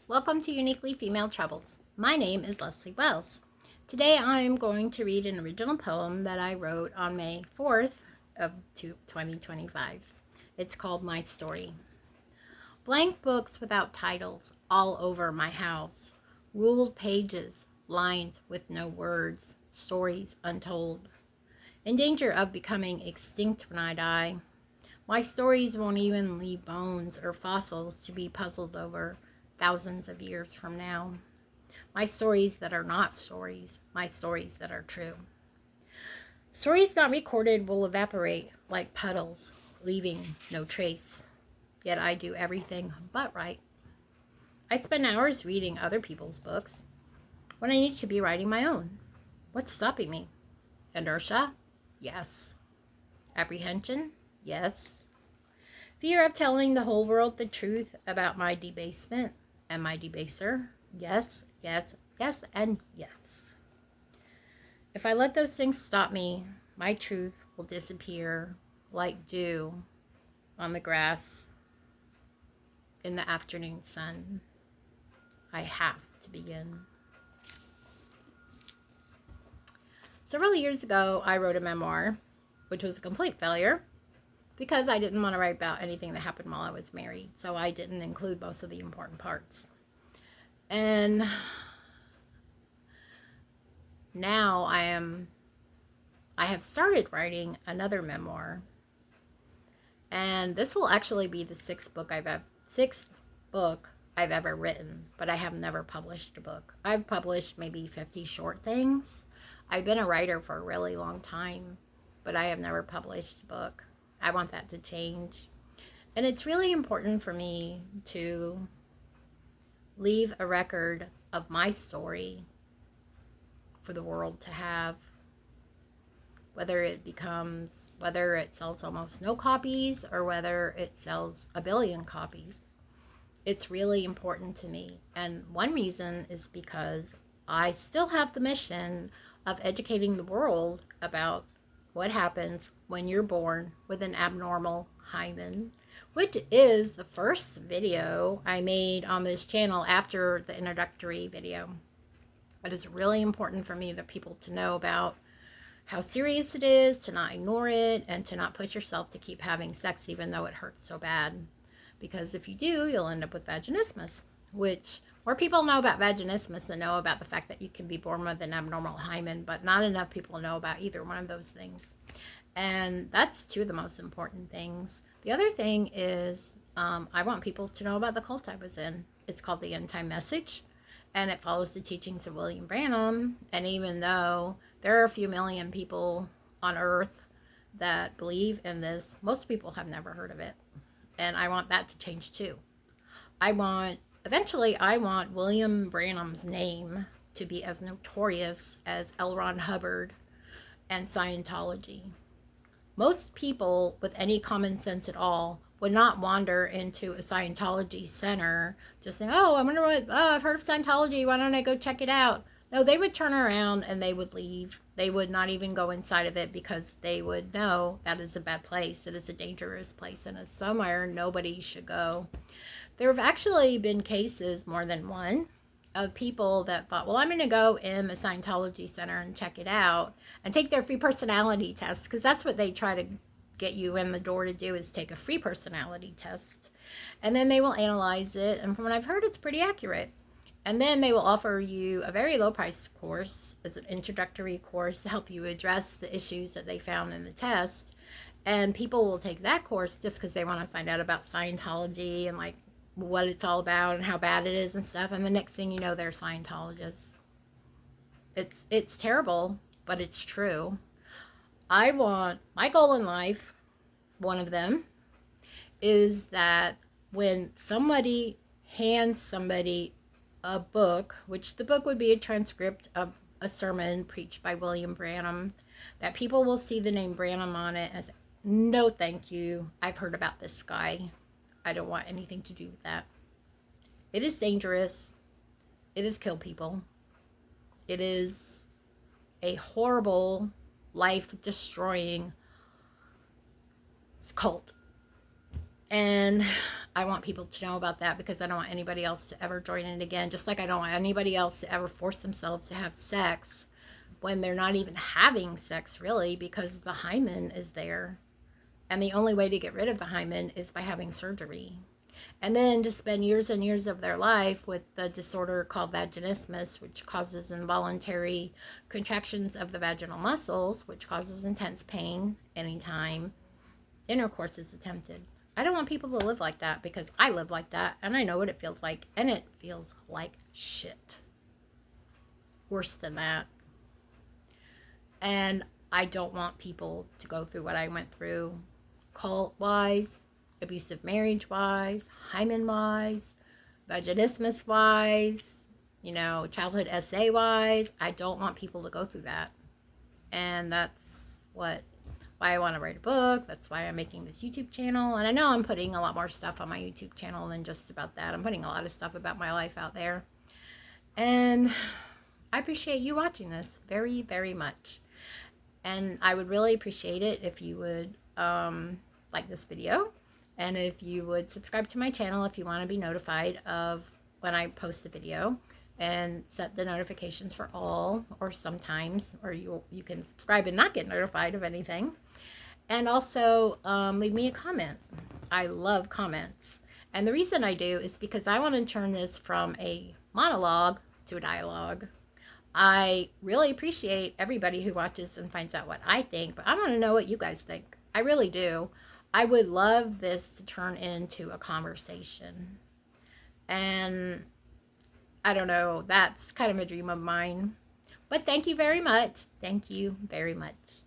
Welcome to Uniquely Female Troubles. My name is Leslie Wells. Today I am going to read an original poem that I wrote on May 4th of 2025. It's called My Story. Blank books without titles all over my house. Ruled pages, lines with no words, stories untold. In danger of becoming extinct when I die. My stories won't even leave bones or fossils to be puzzled over thousands of years from now. My stories that are not stories, my stories that are true. Stories not recorded will evaporate like puddles, leaving no trace. Yet I do everything but write. I spend hours reading other people's books when I need to be writing my own. What's stopping me? Inertia? Yes. Apprehension? Yes. Fear of telling the whole world the truth about my debasement and my debaser? Yes, yes, yes, and yes. If I let those things stop me, my truth will disappear like dew on the grass in the afternoon sun. I have to begin. Several years ago, I wrote a memoir, which was a complete failure because I didn't want to write about anything that happened while I was married, so I didn't include most of the important parts. And now I have started writing another memoir, and this will actually be the sixth book I've ever written, but I have never published a book. I've published maybe 50 short things. I've been a writer for a really long time, but I have never published a book. I want that to change. And it's really important for me to leave a record of my story for the world to have. Whether it sells almost no copies or whether it sells a billion copies. It's really important to me. And one reason is because I still have the mission of educating the world about what happens when you're born with an abnormal hymen, which is the first video I made on this channel after the introductory video. It is really important for me that people to know about how serious it is, to not ignore it, and to not push yourself to keep having sex even though it hurts so bad. Because if you do, you'll end up with vaginismus, which more people know about vaginismus than know about the fact that you can be born with an abnormal hymen, but not enough people know about either one of those things. And that's two of the most important things. The other thing is I want people to know about the cult I was in. It's called the End Time Message, and it follows the teachings of William Branham. And even though there are a few million people on Earth that believe in this, most people have never heard of it. And I want that to change too. Eventually, I want William Branham's name to be as notorious as L. Ron Hubbard and Scientology. Most people with any common sense at all would not wander into a Scientology center just saying, oh, I've heard of Scientology. Why don't I go check it out? No, they would turn around and they would leave. They would not even go inside of it because they would know that is a bad place. It is a dangerous place and it's somewhere nobody should go. There have actually been cases, more than one, of people that thought, well, I'm going to go in a Scientology center and check it out and take their free personality test, because that's what they try to get you in the door to do, is take a free personality test. And then they will analyze it, and from what I've heard, it's pretty accurate. And then they will offer you a very low price course. It's an introductory course to help you address the issues that they found in the test. And people will take that course just because they want to find out about Scientology and like what it's all about and how bad it is and stuff. And the next thing you know, they're Scientologists. It's terrible, but it's true. I want my goal in life, one of them, is that when somebody hands somebody a book, which the book would be a transcript of a sermon preached by William Branham, that people will see the name Branham on it as, no thank you, I've heard about this guy. I don't want anything to do with that. It is dangerous. It has killed people. It is a horrible, life-destroying cult. And I want people to know about that because I don't want anybody else to ever join in again. Just like I don't want anybody else to ever force themselves to have sex when they're not even having sex, really, because the hymen is there. And the only way to get rid of the hymen is by having surgery. And then to spend years and years of their life with the disorder called vaginismus, which causes involuntary contractions of the vaginal muscles, which causes intense pain anytime intercourse is attempted. I don't want people to live like that because I live like that and I know what it feels like, and it feels like shit. Worse than that. And I don't want people to go through what I went through, cult wise, abusive marriage wise, hymen wise, vaginismus wise, childhood SA wise. I don't want people to go through that. And that's why I want to write a book. That's why I'm making this YouTube channel. And I know I'm putting a lot more stuff on my YouTube channel than just about that. I'm putting a lot of stuff about my life out there. And I appreciate you watching this very, very much. And I would really appreciate it if you would like this video. And if you would subscribe to my channel if you want to be notified of when I post a video, and set the notifications for all or sometimes, or you can subscribe and not get notified of anything. And also leave me a comment. I love comments. And the reason I do is because I want to turn this from a monologue to a dialogue. I really appreciate everybody who watches and finds out what I think, but I want to know what you guys think. I really do. I would love this to turn into a conversation. And I don't know, that's kind of a dream of mine. But thank you very much. Thank you very much.